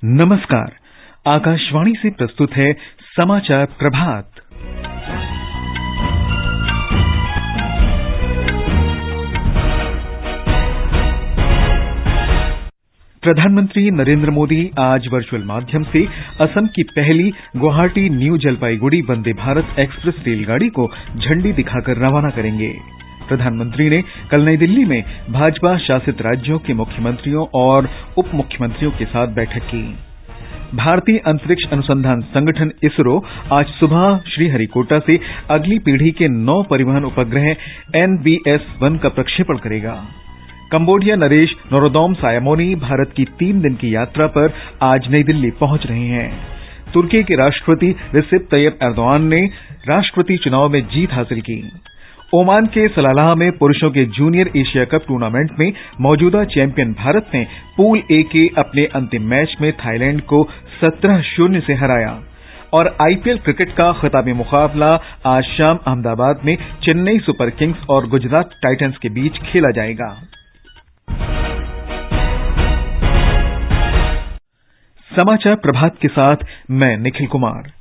नमस्कार। आकाशवाणी से प्रस्तुत है समाचार प्रभात। प्रधानमंत्री नरेंद्र मोदी आज वर्चुअल माध्यम से असम की पहली गुवाहाटी न्यू जलपाईगुड़ी वंदे भारत एक्सप्रेस रेलगाड़ी को झंडी दिखाकर रवाना करेंगे। प्रधानमंत्री ने कल नई दिल्ली में भाजपा शासित राज्यों के मुख्यमंत्रियों और उप मुख्यमंत्रियों के साथ बैठक की। भारतीय अंतरिक्ष अनुसंधान संगठन इसरो आज सुबह श्रीहरिकोटा से अगली पीढ़ी के 9 परिवहन उपग्रह NBS-1 का प्रक्षेपण करेगा। कंबोडिया नरेश नोरोदोम सायामोनी भारत की 3 दिन की यात्रा पर आज नई दिल्ली पहुंच रहे हैं। तुर्की के राष्ट्रपति रिसेप तैयब एर्दोआन ने राष्ट्रपति चुनाव में जीत हासिल की। ओमान के सलालाह में पुरुषों के जूनियर एशिया कप टूर्नामेंट में मौजूदा चैंपियन भारत ने पूल ए के अपने अंतिम मैच में थाईलैंड को 17-0 से हराया। और IPL क्रिकेट का खिताबी मुकाबला आज शाम अहमदाबाद में चेन्नई सुपर किंग्स और गुजरात टाइटंस के बीच खेला जाएगा। समाचार प्रभात के साथ मैं निखिल कुमार।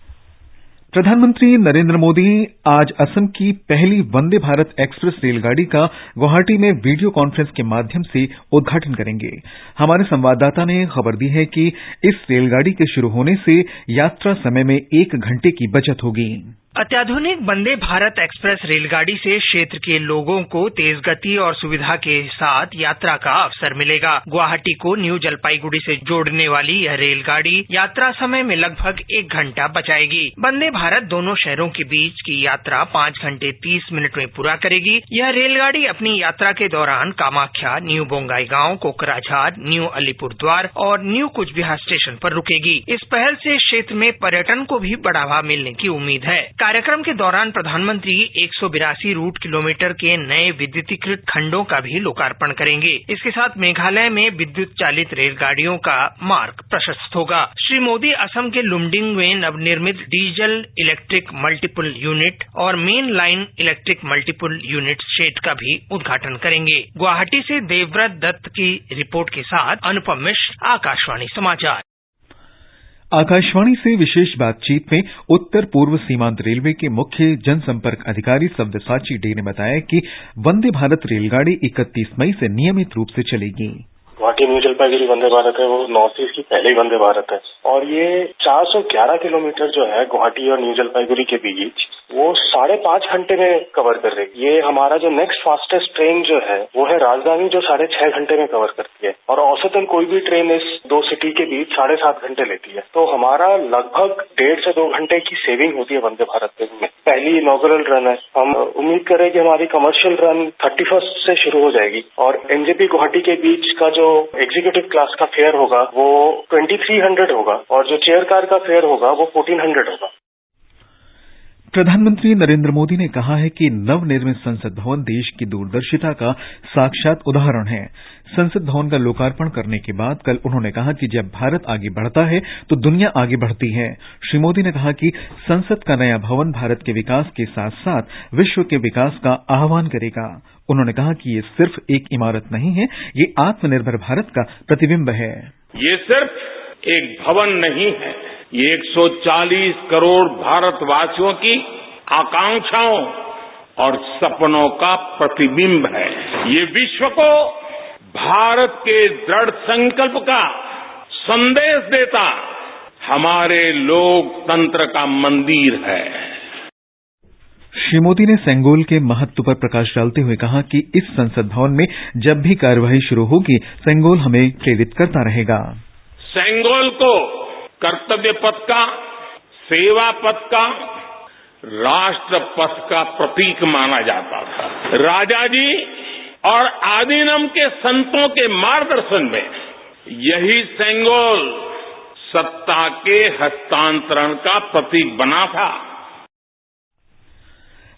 प्रधानमंत्री नरेंद्र मोदी आज असम की पहली वंदे भारत एक्सप्रेस रेलगाड़ी का गुवाहाटी में वीडियो कॉन्फ्रेंस के माध्यम से उद्घाटन करेंगे। हमारे संवाददाता ने खबर दी है कि इस रेलगाड़ी के शुरू होने से यात्रा समय में 1 घंटे की बचत होगी। अत्याधुनिक वंदे भारत एक्सप्रेस रेलगाड़ी से क्षेत्र के लोगों को तेज गति और सुविधा के साथ यात्रा का अवसर मिलेगा। गुवाहाटी को न्यू जलपाईगुड़ी से जोड़ने वाली यह रेलगाड़ी यात्रा समय में लगभग 1 घंटा बचाएगी। वंदे भारत दोनों शहरों के बीच की यात्रा 5 घंटे 30 मिनट में पूरा करेगी। यह रेलगाड़ी अपनी यात्रा के दौरान कामाख्या, न्यू बोंगाईगांव, कोकराझार, न्यू अलीपुरद्वार और न्यू कुचबिहार स्टेशन पर रुकेगी। इस पहल से क्षेत्र में पर्यटन को भी बढ़ावा मिलने की उम्मीद है। कार्यक्रम के दौरान प्रधानमंत्री 182 रूट किलोमीटर के नए विद्युतीकृत खंडों का भी लोकार्पण करेंगे। इसके साथ मेघालय में विद्युत चालित रेलगाड़ियों का मार्ग प्रशस्त होगा। श्री मोदी असम के लुमडिंग में नवनिर्मित डीजल इलेक्ट्रिक मल्टीपल यूनिट और main line electric multiple unit shed का भी उद्घाटन करेंगे। गुवाहाटी से देवव्रत दत्त की रिपोर्ट के साथ अनुपम मिश्र, आकाशवाणी समाचार। आकाशवाणी से विशेष बातचीत में उत्तर पूर्व सीमांत रेलवे के मुख्य जनसंपर्क अधिकारी सव्यसाची डे ने बताया कि वंदे भारत रेलगाड़ी 31 मई से नियमित रूप से चलेगी। गुवाहाटी न्यू जलपाईगुड़ी वंदे भारत है, वो नॉर्थ ईस्ट की पहली वंदे भारत है और ये 411 किलोमीटर जो है गुवाहाटी और न्यू जलपाईगुड़ी के बीच, वो 5.5 घंटे में कवर कर रही। ये हमारा जो नेक्स्ट फास्टेस्ट ट्रेन जो है वो है राजधानी, जो 6.5 घंटे में कवर करती है और औसतन कोई भी ट्रेन इस 2 सिटी के बीच 7.5 घंटे लेती है। तो हमारा लगभग 1.5 से 2 घंटे की सेविंग होती है वंदे भारत ट्रेन में। पहली इनॉग्रल रन है। हम उम्मीद करें कि हमारी कमर्शियल रन 31 से शुरू हो जाएगी और NJP गुवाहाटी के बीच का जो एग्जीक्यूटिव क्लास का फेयर होगा वो 2300 होगा और जो चेयर कार का फेयर होगा वो 1400 होगा। प्रधानमंत्री नरेंद्र मोदी ने कहा है कि नवनिर्मित संसद भवन देश की दूरदर्शिता का साक्षात उदाहरण है। संसद भवन का लोकार्पण करने के बाद कल उन्होंने कहा कि जब भारत आगे बढ़ता है तो दुनिया आगे बढ़ती है। श्री मोदी ने कहा कि संसद का नया भवन भारत के विकास के साथ साथ विश्व के विकास का आह्वान करेगा। उन्होंने कहा कि ये सिर्फ एक इमारत नहीं है, ये आत्मनिर्भर भारत का प्रतिबिंब है। ये सिर्फ एक भवन नहीं है, ये 140 करोड़ भारतवासियों की आकांक्षाओं और सपनों का प्रतिबिंब है। ये विश्व को भारत के दृढ़ संकल्प का संदेश देता हमारे लोकतंत्र का मंदिर है। श्री मोदी ने सेंगोल के महत्व पर प्रकाश डालते हुए कहा कि इस संसद भवन में जब भी कार्यवाही शुरू होगी, सेंगोल हमें प्रेरित करता रहेगा। सेंगोल को कर्तव्य पथ का, सेवा पथ का, राष्ट्र पथ का प्रतीक माना जाता था। राजा जी और आदिनम के संतों के मार्गदर्शन में यही सेंगोल सत्ता के हस्तांतरण का प्रतीक बना था।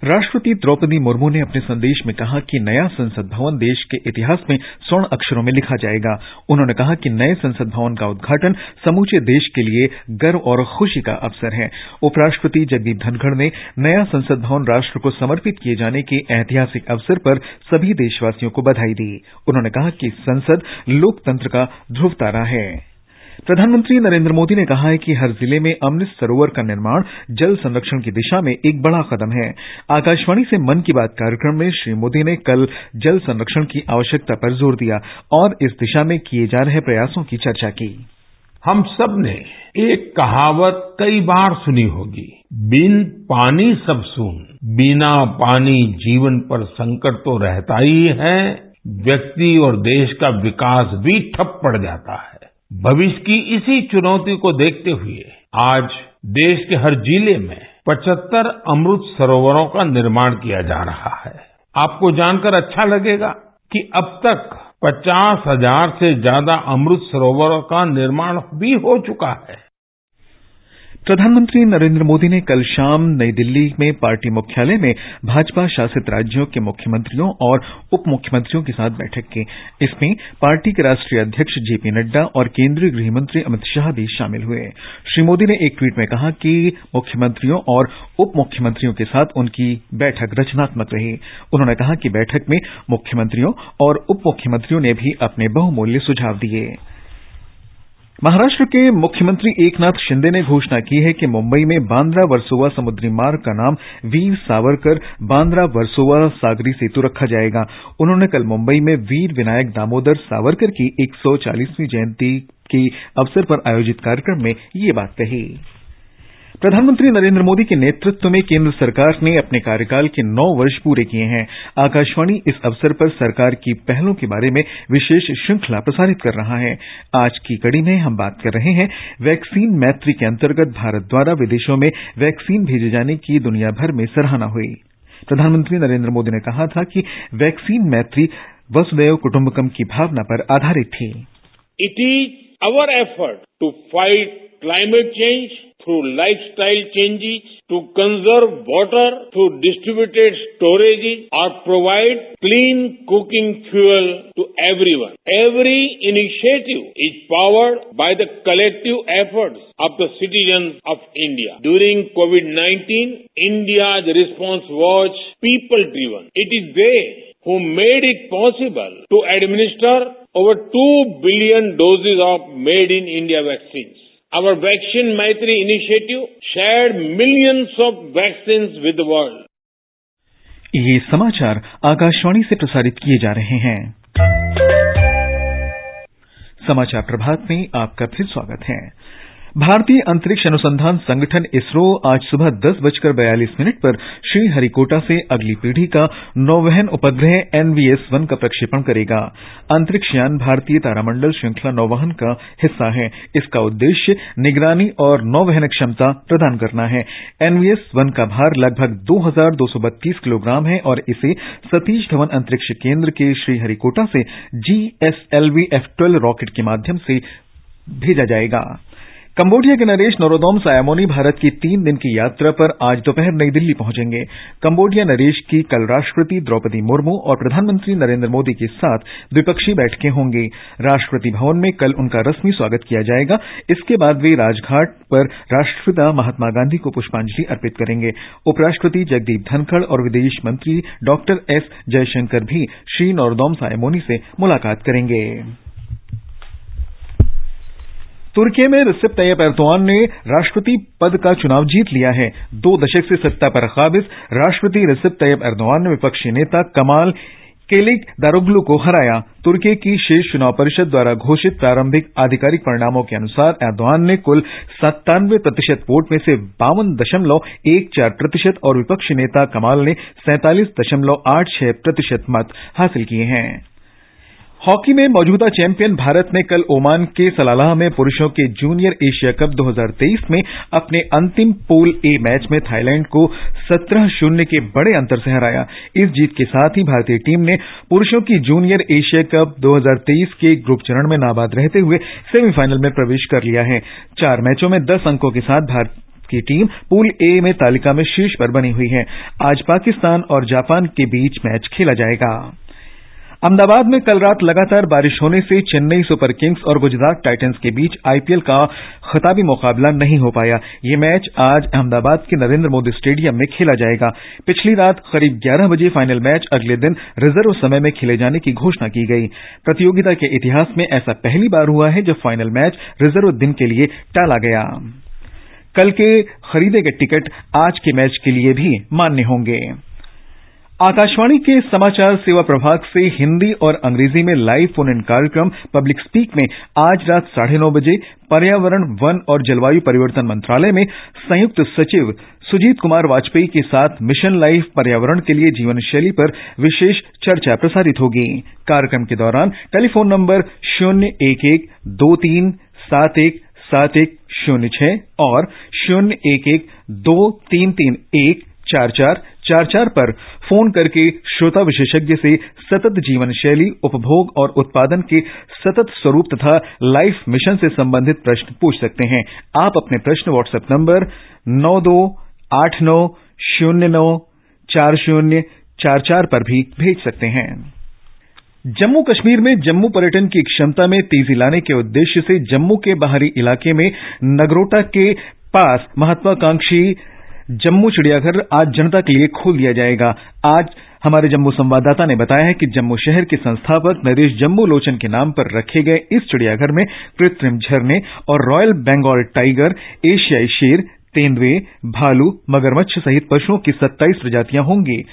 राष्ट्रपति द्रौपदी मुर्मू ने अपने संदेश में कहा कि नया संसद भवन देश के इतिहास में स्वर्ण अक्षरों में लिखा जाएगा। उन्होंने कहा कि नए संसद भवन का उद्घाटन समूचे देश के लिए गर्व और खुशी का अवसर है। उपराष्ट्रपति जगदीप धनखड़ ने नया संसद भवन राष्ट्र को समर्पित किए जाने के ऐतिहासिक अवसर पर सभी देशवासियों को बधाई दी। उन्होंने कहा कि संसद लोकतंत्र का ध्रुव तारा है। प्रधानमंत्री नरेंद्र मोदी ने कहा है कि हर जिले में अमृत सरोवर का निर्माण जल संरक्षण की दिशा में एक बड़ा कदम है। आकाशवाणी से मन की बात कार्यक्रम में श्री मोदी ने कल जल संरक्षण की आवश्यकता पर जोर दिया और इस दिशा में किए जा रहे प्रयासों की चर्चा की। हम सब ने एक कहावत कई बार सुनी होगी, बिन पानी सब सून, बिना पानी जीवन पर संकट तो रहता ही है, व्यक्ति और देश का विकास भी ठप पड़ जाता है। भविष्य की इसी चुनौती को देखते हुए आज देश के हर जिले में 75 अमृत सरोवरों का निर्माण किया जा रहा है। आपको जानकर अच्छा लगेगा कि अब तक 50,000 से ज्यादा अमृत सरोवरों का निर्माण भी हो चुका है। प्रधानमंत्री नरेंद्र मोदी ने कल शाम नई दिल्ली में पार्टी मुख्यालय में भाजपा शासित राज्यों के मुख्यमंत्रियों और उप मुख्यमंत्रियों के साथ बैठक की। इसमें पार्टी के राष्ट्रीय अध्यक्ष जेपी नड्डा और केंद्रीय गृह मंत्री अमित शाह भी शामिल हुए। श्री मोदी ने एक ट्वीट में कहा कि मुख्यमंत्रियों और उप मुख्यमंत्रियों के साथ उनकी बैठक रचनात्मक रही। उन्होंने कहा कि बैठक में मुख्यमंत्रियों और उप मुख्यमंत्रियों ने भी अपने बहुमूल्य सुझाव दिए। महाराष्ट्र के मुख्यमंत्री एकनाथ शिंदे ने घोषणा की है कि मुंबई में बांद्रा वर्सोवा समुद्री मार्ग का नाम वीर सावरकर बांद्रा वर्सोवा सागरी सेतु रखा जाएगा। उन्होंने कल मुंबई में वीर विनायक दामोदर सावरकर की 140वीं जयंती के अवसर पर आयोजित कार्यक्रम में ये बात कही। प्रधानमंत्री नरेंद्र मोदी के नेतृत्व में केंद्र सरकार ने अपने कार्यकाल के 9 वर्ष पूरे किए हैं। आकाशवाणी इस अवसर पर सरकार की पहलों के बारे में विशेष श्रृंखला प्रसारित कर रहा है। आज की कड़ी में हम बात कर रहे हैं वैक्सीन मैत्री के अंतर्गत भारत द्वारा विदेशों में वैक्सीन भेजे जाने की दुनिया भर में सराहना हुई। प्रधानमंत्री नरेंद्र मोदी ने कहा था कि वैक्सीन मैत्री वसुधैव कुटुंबकम की भावना पर आधारित थी। It is our effort to fight climate change through lifestyle changes, to conserve water through distributed storages, or provide clean cooking fuel to everyone. Every initiative is powered by the collective efforts of the citizens of India. During COVID-19, India's response was people-driven. It is they who made it possible to administer over 2 billion doses of made in India vaccines. Our Vaccine Maitri initiative shared millions of vaccines with the world. ये समाचार आकाशवाणी से प्रसारित किए जा रहे हैं। समाचार प्रभात में आपका फिर स्वागत है। भारतीय अंतरिक्ष अनुसंधान संगठन इसरो आज सुबह 10:42 पर श्रीहरिकोटा से अगली पीढ़ी का नौवहन उपग्रह NVS-1 का प्रक्षेपण करेगा। अंतरिक्ष यान भारतीय तारामंडल श्रृंखला नौवहन का हिस्सा है। इसका उद्देश्य निगरानी और नौवहन क्षमता प्रदान करना है। NVS-1 का भार लगभग 2232 किलोग्राम है और इसे सतीश धवन अंतरिक्ष केंद्र के श्रीहरिकोटा से GSLV F-12 रॉकेट के माध्यम से भेजा जाएगा। कंबोडिया के नरेश नोरोदोम सायामोनी भारत की 3 दिन की यात्रा पर आज दोपहर नई दिल्ली पहुंचेंगे। कंबोडिया नरेश की कल राष्ट्रपति द्रौपदी मुर्मू और प्रधानमंत्री नरेंद्र मोदी के साथ द्विपक्षीय बैठकें होंगी। राष्ट्रपति भवन में कल उनका रस्मी स्वागत किया जाएगा। इसके बाद वे राजघाट पर राष्ट्रपिता महात्मा गांधी को पुष्पांजलि अर्पित करेंगे। उपराष्ट्रपति जगदीप धनखड़ और विदेश मंत्री डॉक्टर S जयशंकर भी श्री नोरोदोम सायामोनी से मुलाकात करेंगे। तुर्की में रिसेप तैयप एर्दोआन ने राष्ट्रपति पद का चुनाव जीत लिया है। 2 दशक से सत्ता पर काबिज राष्ट्रपति रिसेप तैयप एर्दोआन ने विपक्षी नेता कमाल किलिचदारोग्लू को हराया। तुर्की की शीर्ष चुनाव परिषद द्वारा घोषित प्रारंभिक आधिकारिक परिणामों के अनुसार एर्दोआन ने कुल 97% वोट में से 52.14% और विपक्षी नेता कमाल ने 47.86% मत हासिल किए हैं। हॉकी में मौजूदा चैंपियन भारत ने कल ओमान के सलालाह में पुरुषों के जूनियर एशिया कप 2023 में अपने अंतिम पूल ए मैच में थाईलैंड को 17-0 के बड़े अंतर से हराया। इस जीत के साथ ही भारतीय टीम ने पुरुषों की जूनियर एशिया कप 2023 के ग्रुप चरण में नाबाद रहते हुए सेमीफाइनल में प्रवेश कर लिया है। 4 मैचों में 10 अंकों के साथ भारत की टीम पूल ए में तालिका में शीर्ष पर बनी हुई है। आज पाकिस्तान और जापान के बीच मैच खेला जाएगा। अहमदाबाद में कल रात लगातार बारिश होने से चेन्नई सुपर किंग्स और गुजरात टाइटंस के बीच आईपीएल का खिताबी मुकाबला नहीं हो पाया। ये मैच आज अहमदाबाद के नरेंद्र मोदी स्टेडियम में खेला जाएगा। पिछली रात करीब 11 बजे फाइनल मैच अगले दिन रिजर्व समय में खेले जाने की घोषणा की गई। प्रतियोगिता के इतिहास में ऐसा पहली बार हुआ है जब फाइनल मैच रिजर्व दिन के लिए टाला गया। कल के खरीदे गए टिकट आज के मैच के लिए भी मान्य होंगे। आकाशवाणी के समाचार सेवा प्रभाग से हिंदी और अंग्रेजी में लाइव फोन इन कार्यक्रम पब्लिक स्पीक में आज रात 9:30 बजे पर्यावरण, वन और जलवायु परिवर्तन मंत्रालय में संयुक्त सचिव सुजीत कुमार वाजपेयी के साथ मिशन लाइफ पर्यावरण के लिए जीवन शैली पर विशेष चर्चा प्रसारित होगी। कार्यक्रम के दौरान टेलीफोन नंबर 011-2371-7106 और 011-2331-4444 पर फोन करके श्रोता विशेषज्ञ से सतत जीवन शैली, उपभोग और उत्पादन के सतत स्वरूप तथा लाइफ मिशन से संबंधित प्रश्न पूछ सकते हैं। आप अपने प्रश्न व्हाट्सएप नंबर 9289094044 पर भी भेज सकते हैं। जम्मू कश्मीर में जम्मू पर्यटन की क्षमता में तेजी लाने के उद्देश्य से जम्मू के बाहरी इलाके में नगरोटा के पास महत्वाकांक्षी जम्मू चिड़ियाघर आज जनता के लिए खोल दिया जाएगा। आज हमारे जम्मू संवाददाता ने बताया है कि जम्मू शहर के संस्थापक नरेश जम्बू लोचन के नाम पर रखे गए इस चिड़ियाघर में कृत्रिम झरने और रॉयल बंगाल टाइगर, एशियाई शेर, तेंदुए, भालू, मगरमच्छ सहित पशुओं की 27 प्रजातियां होंगी।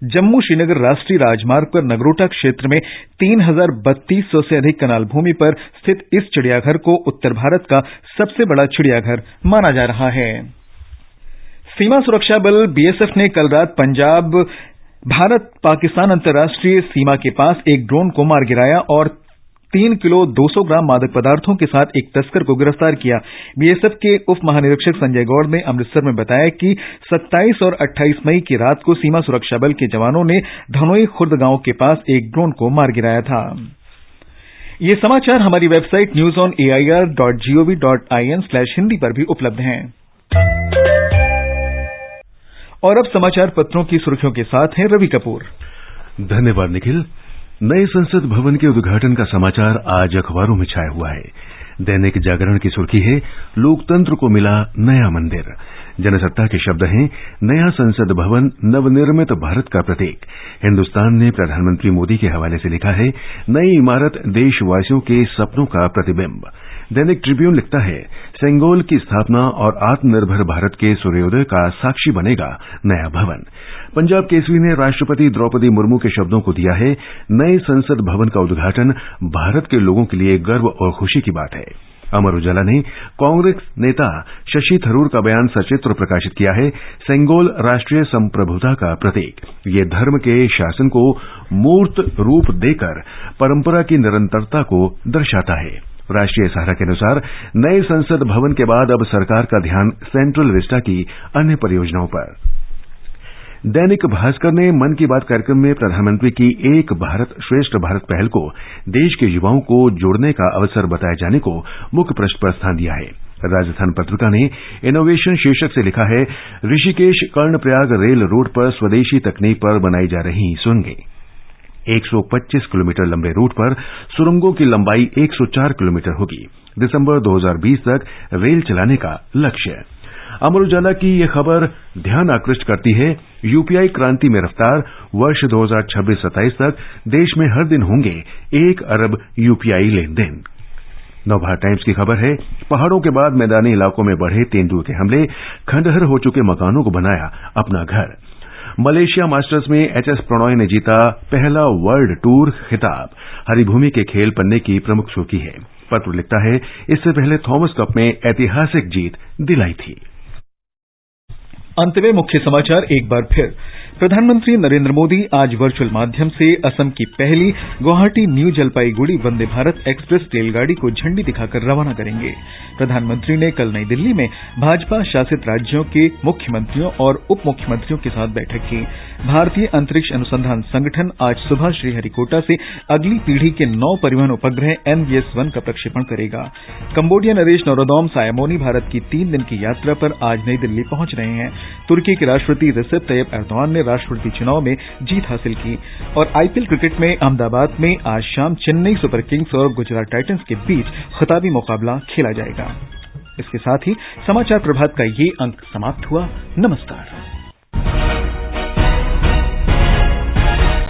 जम्मू श्रीनगर राष्ट्रीय राजमार्ग पर नगरोटा क्षेत्र में 3,3200 से अधिक कनाल भूमि पर स्थित इस चिड़ियाघर को उत्तर भारत का सबसे बड़ा चिड़ियाघर माना जा रहा है। सीमा सुरक्षा बल बीएसएफ ने कल रात पंजाब भारत पाकिस्तान अंतर्राष्ट्रीय सीमा के पास एक ड्रोन को मार गिराया और 3 किलो 200 ग्राम मादक पदार्थों के साथ एक तस्कर को गिरफ्तार किया। बीएसएफ के उप महानिरीक्षक संजय गौड़ ने अमृतसर में बताया कि 27 और 28 मई की रात को सीमा सुरक्षा बल के जवानों ने धनोई खुर्द गांव के पास एक ड्रोन को मार गिराया था। ये समाचार हमारी वेबसाइट newsonair.gov.in/hindi पर भी उपलब्ध हैं। और अब समाचार पत्रों की सुर्खियों के साथ हैं रवि कपूर। धन्यवाद निखिल। नए संसद भवन के उद्घाटन का समाचार आज अखबारों में छाया हुआ है। दैनिक जागरण की सुर्खी है, लोकतंत्र को मिला नया मंदिर। जनसत्ता के शब्द हैं, नया संसद भवन नवनिर्मित भारत का प्रतीक। हिंदुस्तान ने प्रधानमंत्री मोदी के हवाले से लिखा है, नई इमारत देशवासियों के सपनों का प्रतिबिंब। दैनिक ट्रिब्यून लिखता है, सेंगोल की स्थापना और आत्मनिर्भर भारत के सूर्योदय का साक्षी बनेगा नया भवन। पंजाब केसरी ने राष्ट्रपति द्रौपदी मुर्मू के शब्दों को दिया है, नए संसद भवन का उद्घाटन भारत के लोगों के लिए गर्व और खुशी की बात है। अमर उजाला ने कांग्रेस नेता शशि थरूर का बयान सचित्र प्रकाशित किया है, सेंगोल राष्ट्रीय संप्रभुता का प्रतीक। ये धर्म के शासन को मूर्त रूप देकर परंपरा की निरंतरता को दर्शाता है। राष्ट्रीय सहारा के अनुसार नए संसद भवन के बाद अब सरकार का ध्यान सेंट्रल विस्टा की अन्य परियोजनाओं पर। दैनिक भास्कर ने मन की बात कार्यक्रम में प्रधानमंत्री की एक भारत श्रेष्ठ भारत पहल को देश के युवाओं को जोड़ने का अवसर बताए जाने को मुख्य पृष्ठ पर स्थान दिया है। राजस्थान पत्रिका ने इनोवेशन शीर्षक से लिखा है, ऋषिकेश कर्णप्रयाग रेल रोड पर स्वदेशी तकनीक पर बनाई जा रही सुरंगें। 125 किलोमीटर लंबे रूट पर सुरंगों की लंबाई 104 किलोमीटर होगी। दिसंबर 2020 तक रेल चलाने का लक्ष्य। अमर उजाला की यह खबर ध्यान आकृष्ट करती है, यूपीआई क्रांति में रफ्तार। वर्ष 2026-27 तक देश में हर दिन होंगे 1 अरब यूपीआई लेन देन। नवभारत टाइम्स की खबर है, पहाड़ों के बाद मैदानी इलाकों में बढ़े तेंदुए के हमले, खंडहर हो चुके मकानों को बनाया अपना घर। मलेशिया मास्टर्स में एचएस प्रणॉय ने जीता पहला वर्ल्ड टूर खिताब। हरिभूमि के खेल पन्ने की प्रमुख सुर्खी है। पत्र लिखता है, इससे पहले थॉमस कप में ऐतिहासिक जीत दिलाई थी। अंत में मुख्य समाचार एक बार फिर। प्रधानमंत्री नरेंद्र मोदी आज वर्चुअल माध्यम से असम की पहली गुवाहाटी न्यू जलपाईगुड़ी वंदे भारत एक्सप्रेस रेलगाड़ी को झंडी दिखाकर रवाना करेंगे। प्रधानमंत्री ने कल नई दिल्ली में भाजपा शासित राज्यों के मुख्यमंत्रियों और उप मुख्यमंत्रियों के साथ बैठक की। भारतीय अंतरिक्ष अनुसंधान संगठन आज सुबह श्रीहरिकोटा से अगली पीढ़ी के 9 परिवहन उपग्रह NVS-1 का प्रक्षेपण करेगा। कंबोडिया नरेश नोरोदोम सायमोनी भारत की 3 दिन की यात्रा पर आज नई दिल्ली पहुंच रहे हैं। तुर्की के राष्ट्रपति रिसेप तैयब एर्दोआन ने राष्ट्रपति चुनाव में जीत हासिल की। और आईपीएल क्रिकेट में अहमदाबाद में आज शाम चेन्नई सुपर किंग्स और गुजरात टाइटंस के बीच खिताबी मुकाबला खेला जाएगा। इसके साथ ही समाचार प्रभात का ये अंक समाप्त हुआ। नमस्कार।